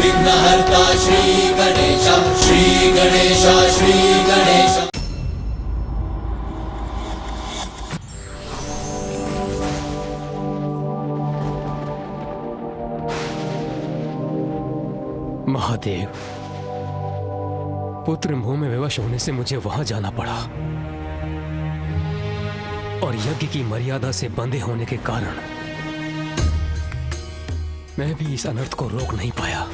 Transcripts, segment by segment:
विघ्नहर्ता श्री गणेश, श्री गणेश, श्री गणेश। महादेव, पुत्र मोह में विवश होने से मुझे वहां जाना पड़ा और यज्ञ की मर्यादा से बंधे होने के कारण मैं भी इस अनर्थ को रोक नहीं पाया।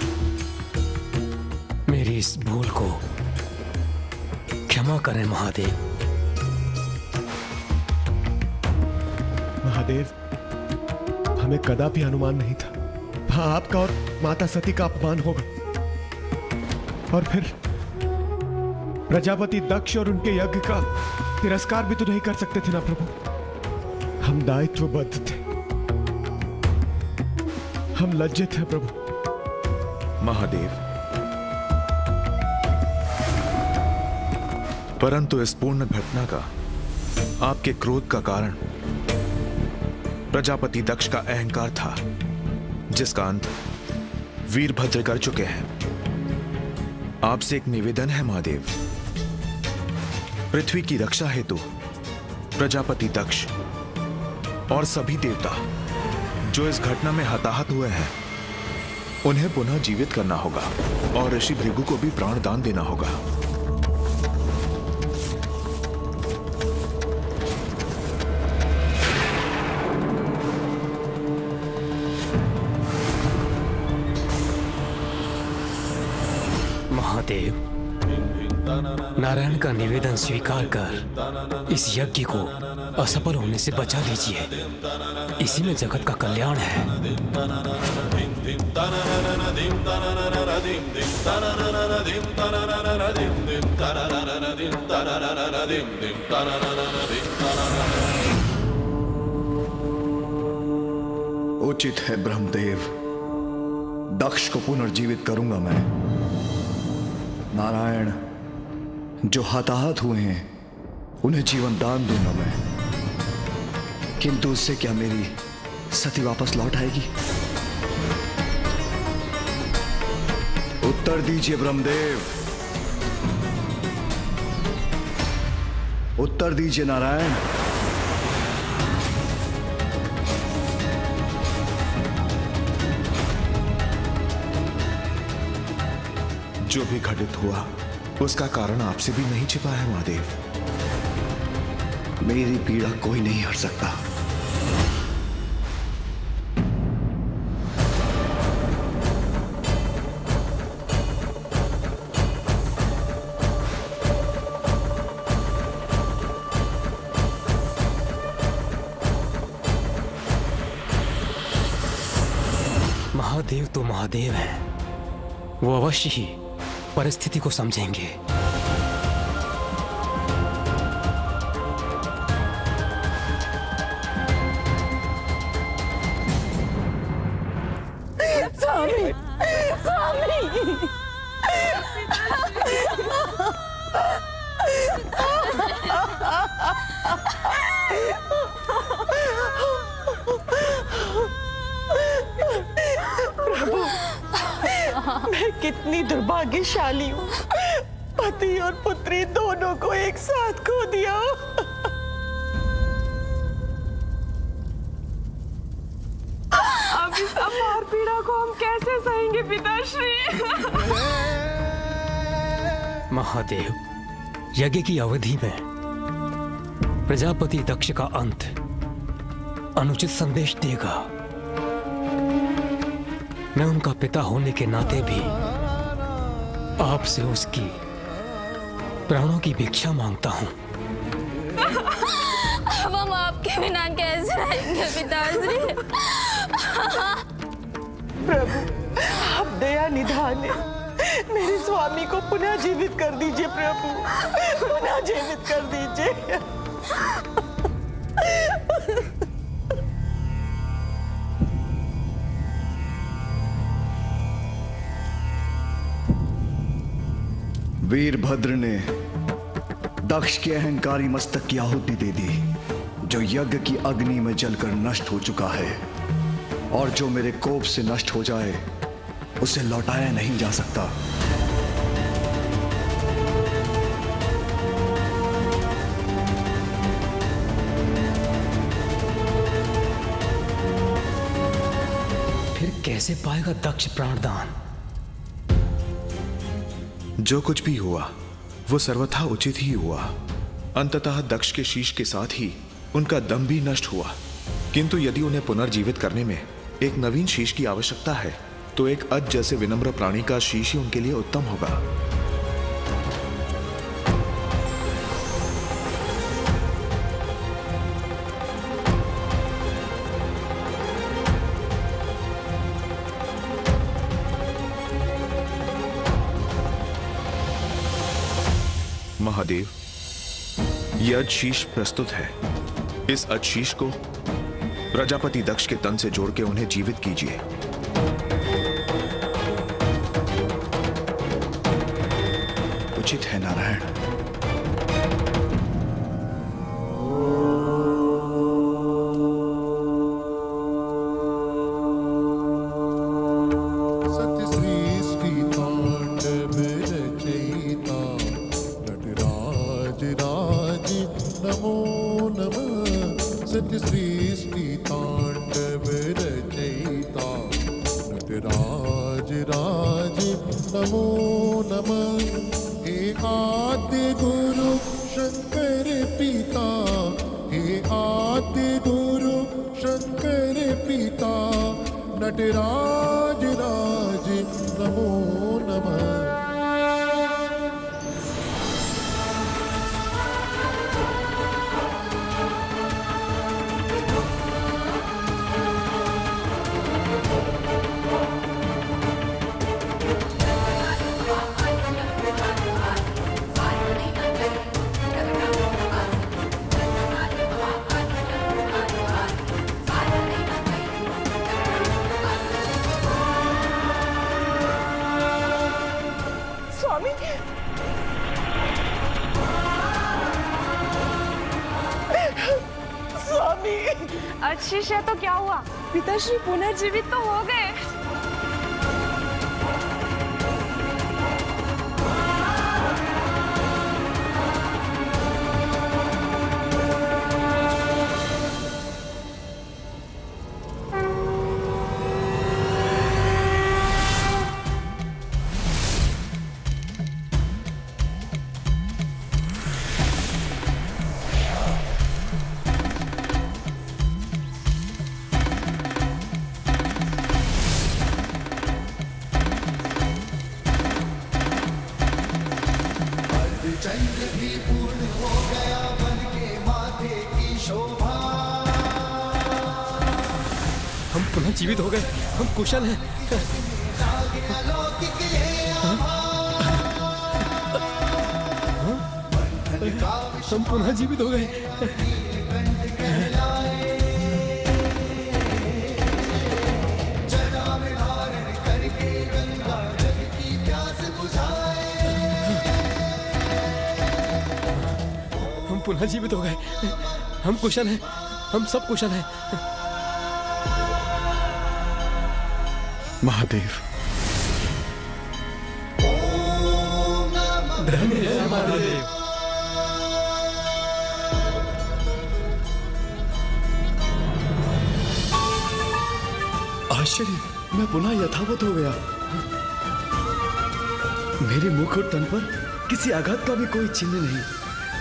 मेरी इस भूल को क्षमा करें महादेव। महादेव, हमें कदापि अनुमान नहीं था हाँ आपका और माता सती का अपमान होगा, और फिर प्रजापति दक्ष और उनके यज्ञ का तिरस्कार भी तो नहीं कर सकते थे ना प्रभु। हम दायित्वबद्ध थे, हम लज्जित हैं प्रभु। महादेव, परंतु इस पूर्ण घटना का आपके क्रोध का कारण प्रजापति दक्ष का अहंकार था, जिसका अंत वीरभद्र कर चुके हैं। आपसे एक निवेदन है महादेव, पृथ्वी की रक्षा हेतु प्रजापति दक्ष और सभी देवता जो इस घटना में हताहत हुए हैं उन्हें पुनः जीवित करना होगा और ऋषि भृगु को भी प्राणदान देना होगा। महादेव, नारायण का निवेदन स्वीकार कर इस यज्ञ को असफल होने से बचा लीजिए। इसी में जगत का कल्याण है। उचित है ब्रह्मदेव, दक्ष को पुनर्जीवित करूंगा मैं। नारायण जो हताहत हुए हैं उन्हें जीवन दान दूंगा मैं, किंतु उससे क्या मेरी सती वापस लौट आएगी? उत्तर दीजिए ब्रह्मदेव, उत्तर दीजिए नारायण। जो भी घटित हुआ उसका कारण आपसे भी नहीं छिपा है महादेव। मेरी पीड़ा कोई नहीं हर सकता। महादेव तो महादेव हैं, वो अवश्य ही परिस्थिति को समझेंगे। स्वामी, स्वामी। प्रभु, मैं कितनी दुर्भाग्यशाली हूँ, पति और पुत्री दोनों को एक साथ खो दिया। अब इस अपार पीड़ा को हम कैसे सहेंगे पिताश्री? महादेव, यज्ञ की अवधि में प्रजापति दक्ष का अंत अनुचित संदेश देगा। मैं उनका पिता होने के नाते भी आपसे उसकी प्राणों की भिक्षा मांगता हूं। अब हम आपके बिना कैसे रहेंगे पिताश्री? प्रभु, आप दया निधान है, मेरे स्वामी को पुनः जीवित कर दीजिए प्रभु, पुनः जीवित कर दीजिए। वीरभद्र ने दक्ष के अहंकारी मस्तक की आहुति दे दी, जो यज्ञ की अग्नि में जलकर नष्ट हो चुका है, और जो मेरे कोप से नष्ट हो जाए उसे लौटाया नहीं जा सकता। फिर कैसे पाएगा दक्ष प्राणदान? जो कुछ भी हुआ वो सर्वथा उचित ही हुआ। अंततः दक्ष के शीश के साथ ही उनका दम भी नष्ट हुआ। किंतु यदि उन्हें पुनर्जीवित करने में एक नवीन शीश की आवश्यकता है तो एक अज जैसे विनम्र प्राणी का शीश ही उनके लिए उत्तम होगा। महादेव, यह अजशीष प्रस्तुत है। इस अजशीष को प्रजापति दक्ष के तन से जोड़ के उन्हें जीवित कीजिए। उचित है नारायण। नटराज राज नमो नमः। अजशीष है तो क्या हुआ? पिताश्री पुनर्जीवित तो हो गए। हम पुनः जीवित हो गए, हम कुशल हैं। हम पुनः जीवित हो गए। हम पुनः जीवित हो गए। हम कुशल हैं, हम सब कुशल हैं। महादेव, धन्य है महादेव। आश्चर्य, मैं पुनः यथावत हो गया। मेरे मुख और तन पर किसी आघात का भी कोई चिन्ह नहीं।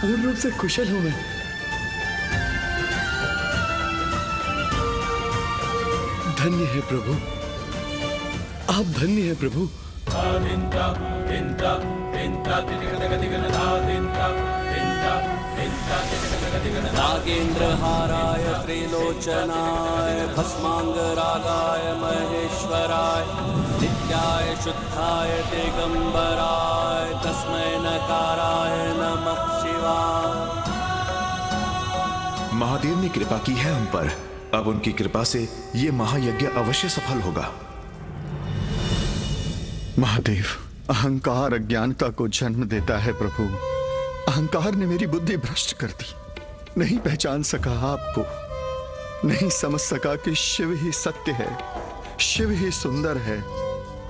पूर्ण रूप से कुशल हूं मैं। धन्य है प्रभु, आप धन्य हैं प्रभु। नागेन्द्रहाराय त्रिलोचनाय भस्मांगरागाय महेश्वराय नित्याय शुद्धाय दिगंबराय तस्मै नकाराय नमः शिवाय। महादेव ने कृपा की है हम पर। अब उनकी कृपा से ये महायज्ञ अवश्य सफल होगा। महादेव, अहंकार अज्ञानता को जन्म देता है प्रभु। अहंकार ने मेरी बुद्धि भ्रष्ट कर दी। नहीं पहचान सका आपको, नहीं समझ सका कि शिव ही सत्य है, शिव ही सुंदर है,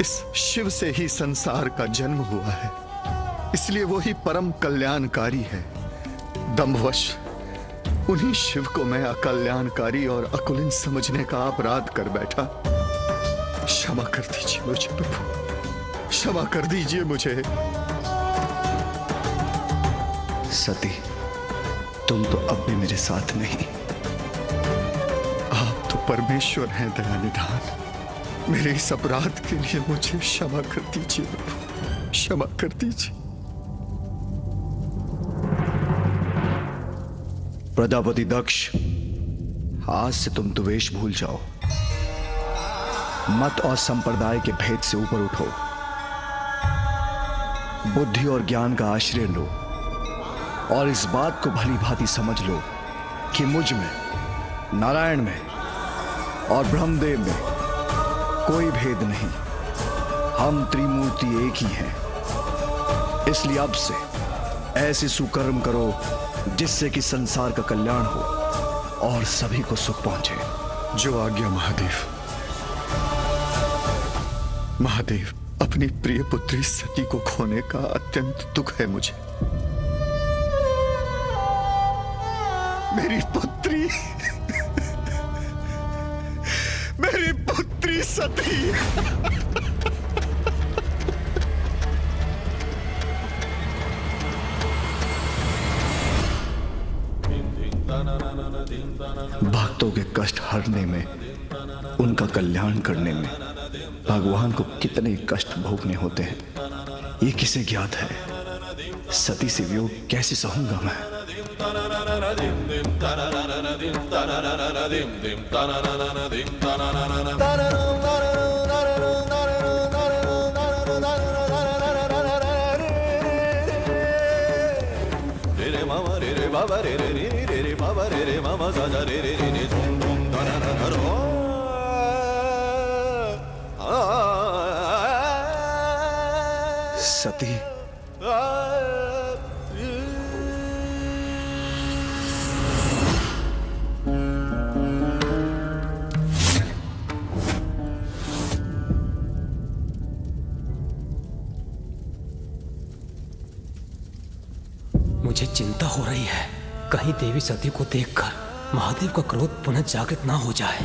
इस शिव से ही संसार का जन्म हुआ है, इसलिए वो ही परम कल्याणकारी है। दंभवश उन्हीं शिव को मैं अकल्याणकारी और अकुलिन समझने का अपराध कर बैठा। क्षमा कर दीजिए मुझे प्रभु, क्षमा कर दीजिए मुझे। सती, तुम तो अब भी मेरे साथ नहीं। आप तो परमेश्वर हैं दयानिधान। मेरे इस अपराध के लिए मुझे क्षमा कर दीजिए प्रभु, क्षमा कर दीजिए। प्रजापति दक्ष, आज से तुम द्वेष भूल जाओ। मत और संप्रदाय के भेद से ऊपर उठो। बुद्धि और ज्ञान का आश्रय लो और इस बात को भली भांति समझ लो कि मुझ में, नारायण में और ब्रह्मदेव में कोई भेद नहीं। हम त्रिमूर्ति एक ही हैं। इसलिए अब से ऐसे सुकर्म करो जिससे कि संसार का कल्याण हो और सभी को सुख पहुंचे। जो आज्ञा महादेव। महादेव, अपनी प्रिय पुत्री सती को खोने का अत्यंत दुख है मुझे। मेरी पुत्री, मेरी पुत्री सती। भक्तों के कष्ट हरने में, उनका कल्याण करने में भगवान को कितने कष्ट भोगने होते हैं, ये किसे ज्ञात है। सती से वियोग कैसे सहूंगा मैं। सती, मुझे चिंता हो रही है, कहीं देवी सती को देखकर महादेव का क्रोध पुनः जागृत ना हो जाए।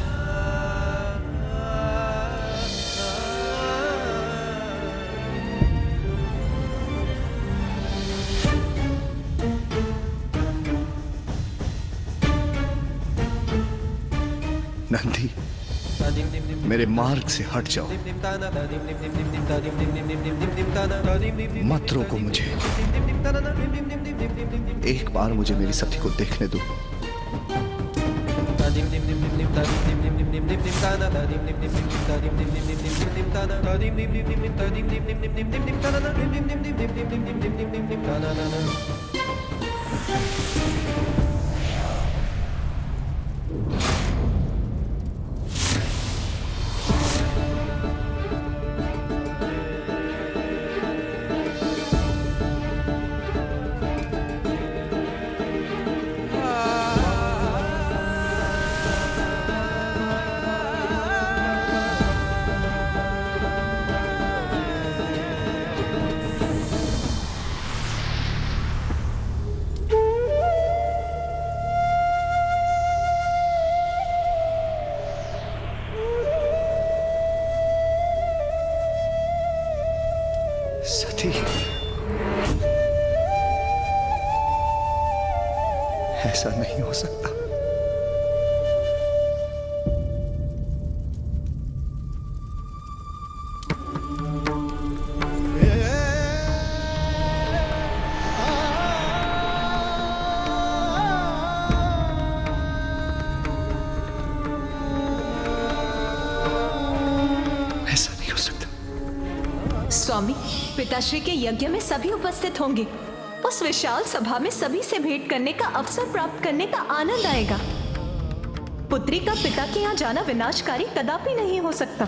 नंदी, मेरे मार्ग से हट जाओ। मत रोको मुझे। एक बार मुझे मेरी सती को देखने दो। सती, ऐसा नहीं हो सकता। ऐसा नहीं हो सकता। स्वामी, पिताश्री के यज्ञ में सभी उपस्थित होंगे। उस विशाल सभा में सभी से भेंट करने का अवसर प्राप्त करने का आनंद आएगा। पुत्री का पिता के यहाँ जाना विनाशकारी कदापि नहीं हो सकता।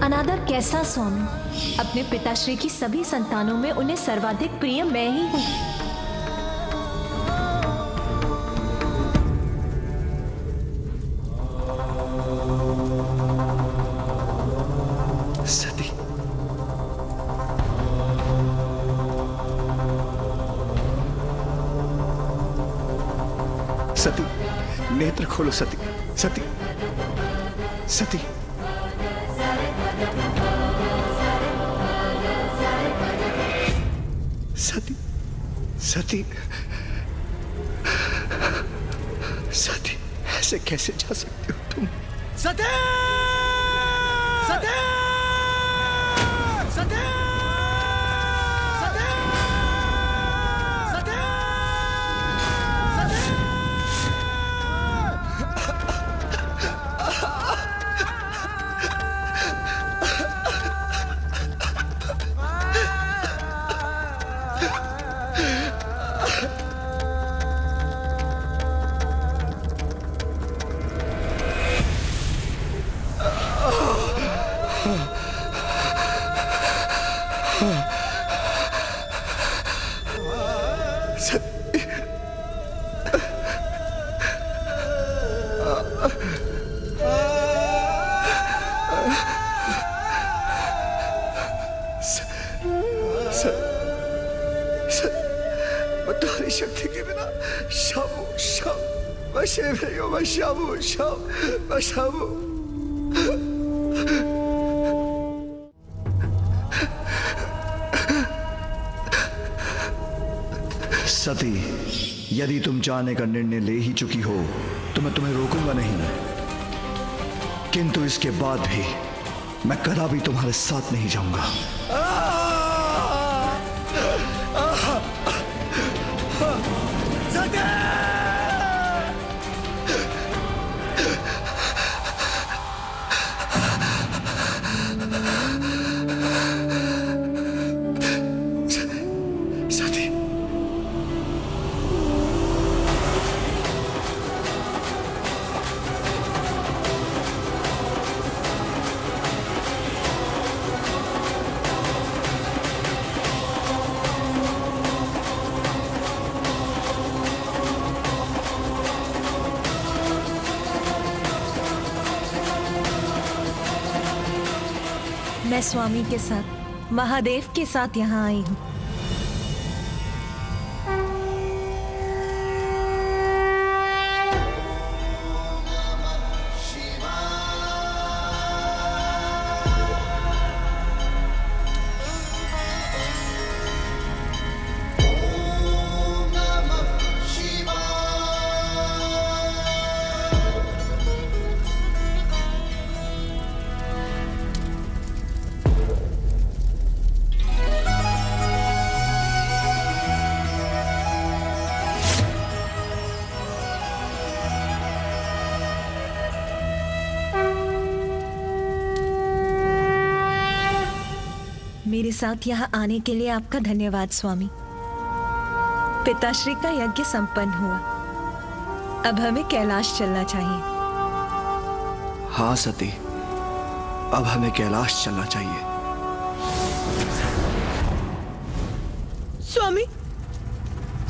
अनादर कैसा स्वामी? अपने पिताश्री की सभी संतानों में उन्हें सर्वाधिक प्रिय मैं ही हूँ। सती, सती, नेत्र खोलो सती, सती, सती। सती, सती, सती, ऐसे कैसे जा सकते हो तुम? सती! सती! सती! तुम्हारी शक्ति के बिना शामू, शाम, मैं शेर नहीं हूं, मैं शामू, शाम, मैं शामू। सती, यदि तुम जाने का निर्णय ले ही चुकी हो तो मैं तुम्हें रोकूंगा नहीं, किंतु इसके बाद भी मैं कदापि तुम्हारे साथ नहीं जाऊंगा। मैं स्वामी के साथ, महादेव के साथ यहाँ आई हूँ। मेरे साथ यहाँ आने के लिए आपका धन्यवाद स्वामी। पिताश्री का यज्ञ संपन्न हुआ, अब हमें कैलाश चलना चाहिए। हाँ सती, अब हमें कैलाश चलना चाहिए। स्वामी,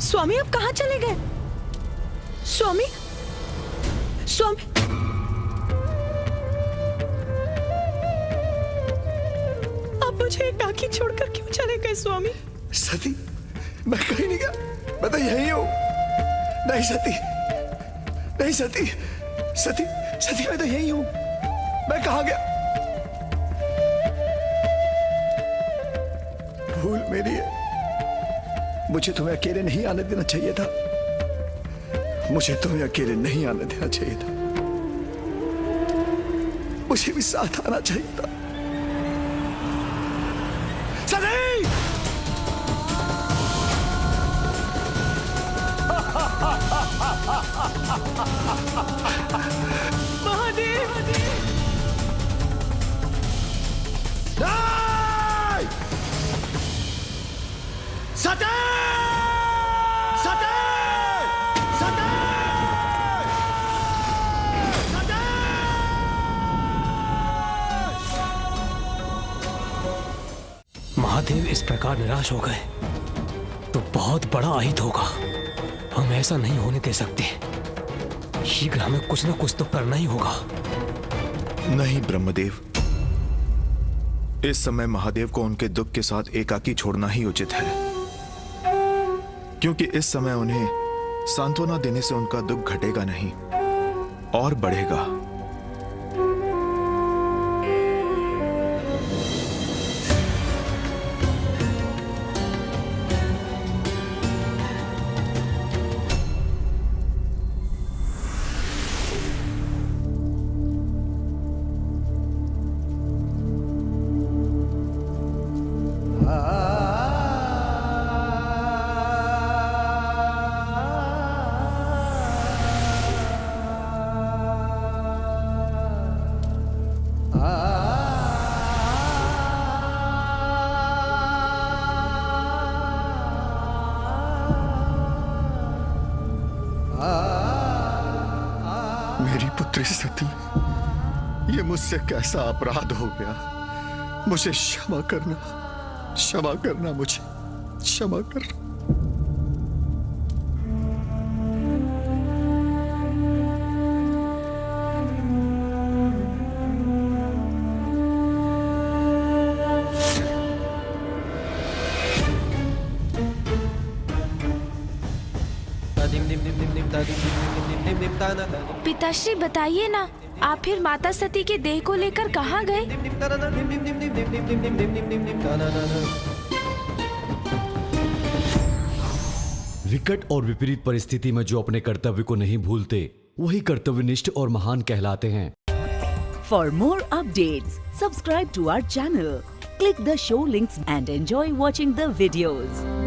स्वामी आप कहाँ चले गए? स्वामी, स्वामी, मुझे एकाकी छोड़कर क्यों चले गए स्वामी? सती, मैं कहीं नहीं गया, मैं तो यही हूं। नहीं सती, नहीं सती, सती, सती, मैं तो यही हूं। मैं कहां गया? भूल मेरी है, मुझे तुम्हें अकेले नहीं आने देना चाहिए था। मुझे तुम्हें अकेले नहीं आने देना चाहिए था, मुझे भी साथ आना चाहिए था। महादेव, सती! सती! सती! महादेव इस प्रकार निराश हो गए तो बहुत बड़ा अहित होगा। हम ऐसा नहीं होने दे सकते। शीघ्र हमें कुछ न कुछ तो करना ही होगा। नहीं ब्रह्मदेव, इस समय महादेव को उनके दुख के साथ एकाकी छोड़ना ही उचित है, क्योंकि इस समय उन्हें सांत्वना देने से उनका दुख घटेगा नहीं और बढ़ेगा। मेरी पुत्री सती, ये मुझसे कैसा अपराध हो गया। मुझे क्षमा करना, मुझे क्षमा करना। पिताश्री बताइए ना, आप फिर माता सती के देह को लेकर कहाँ गए? विकट और विपरीत परिस्थिति में जो अपने कर्तव्य को नहीं भूलते, वही कर्तव्यनिष्ठ और महान कहलाते हैं। For more updates, subscribe to our channel, click the show links and enjoy watching the videos.